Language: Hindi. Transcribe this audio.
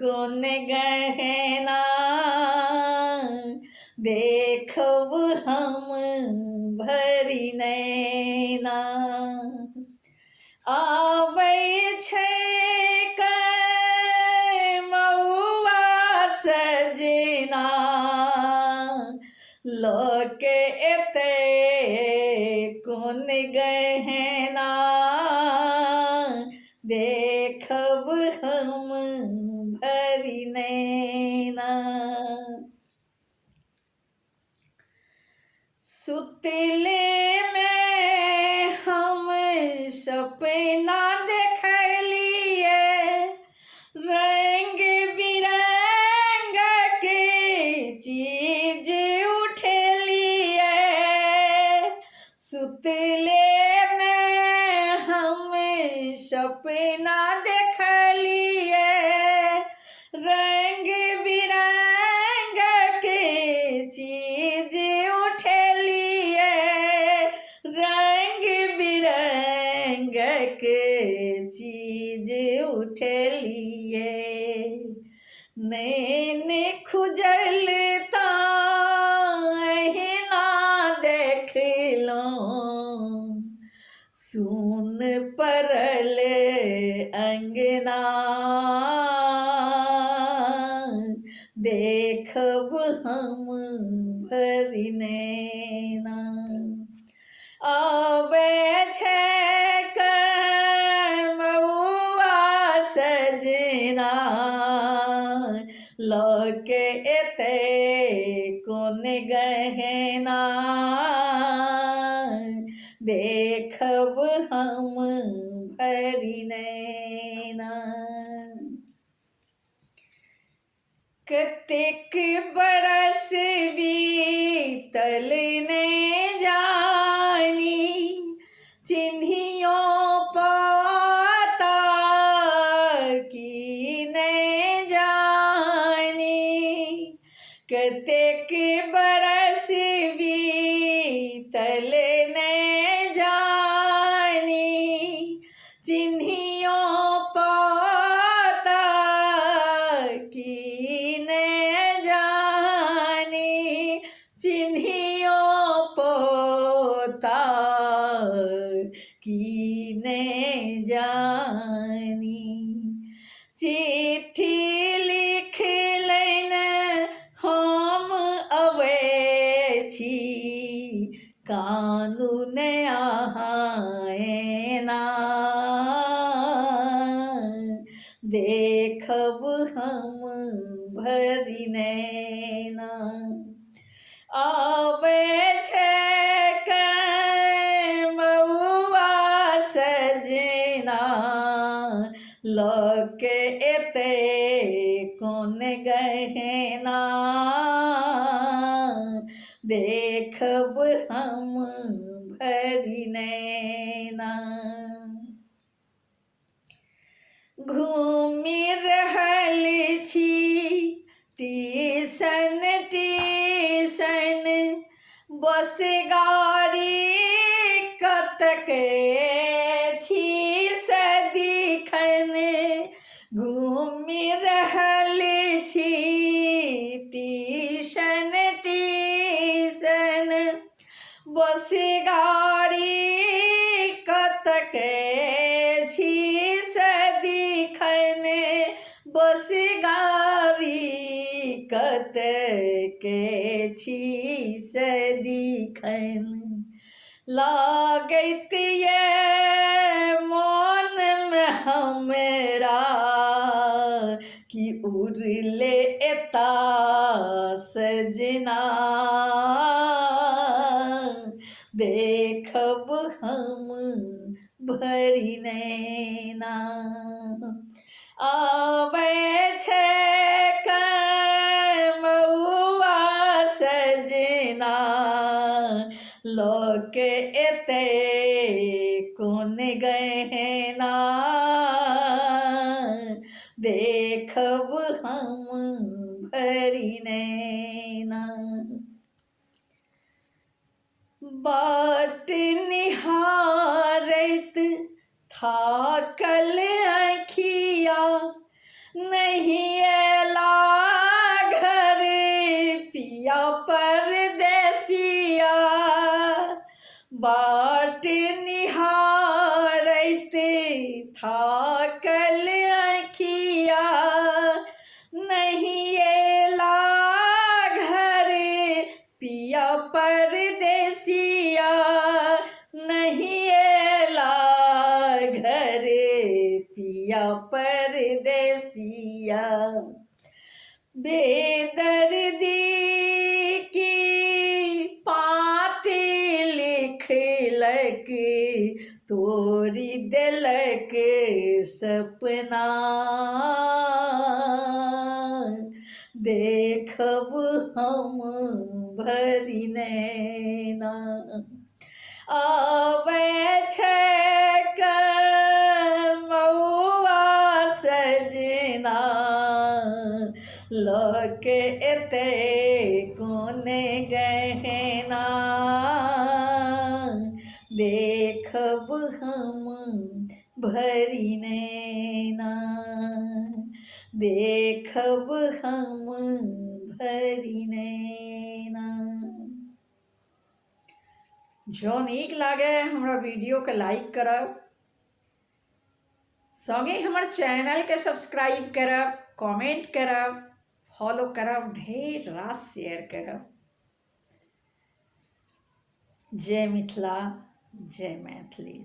कौन गहना देखब हम भरी नैना। आबै छै मौआ सजना लोके एते कौन गहना देखब हम भरी नैना। सुतले में हम सपना देखलिए रंग बिरंग के चीज उठलिए। सुतले में हम सपना देखलिए रंग बिरंग के चीज उठलिए रंग बिरंग के चीज उठलिए। नैन खुजलता अहिना देखलौं सुन पड़ल अंगना देखब हम भरी नैना। आबै छै मौआ सजना लोके एते कौन गहना देखब हम भरी नैना। कतेक बरस बीतल ने जानी चिन्हियो पता की ने जानी। कतेक बरस बीतल ने जानी चिन्हियो पता की ने जानी चिन्हियो पोता की ने जानी। चिट्ठी लिखलैन हम अबै छी कानून अहाँ एना देखब हम भरी नैना। आबै छै मौआ सजना लोके एते कौन गहना देखब हम भरी नैना। घूमि रहल छी टीसन टीसन बस गाड़ी कतक छी सदिखन। घूमि रहल छी टीसन टीसन बस गाड़ी कतक छी सदिखन बस गाड़ी कतक छी सदिखन। लागैत ये मोन में हमरा कि उड़ले एता सजना देखब हम भरी नैना। आबै छै मौआ सजना लोके एते कौन गहना देखब हम भरी नैना। बाट निहारैत थाकल आँखिया नहीं अला घर पिया परदेसिया, बाट निहारते थाकल आँखिया। नहीं अला घर पिया परदेसिया, नहीं अला घर पिया परदेसिया। बेदर्दी की पाती लिखलक, तोरी दिलक सपना। देखब हम भरी नैना, आबै छै मौआ सजना, लके एते कोने गहना। देखब हम भरी नैना, देखब हम भरी नैना। जो नीक लागे हमरा वीडियो के लाइक करब, संगे हमर चैनल के सब्सक्राइब करब, कमेंट करब, फॉलो करब, ढेर रास शेयर करब। जय मिथिला, जय मैथिली।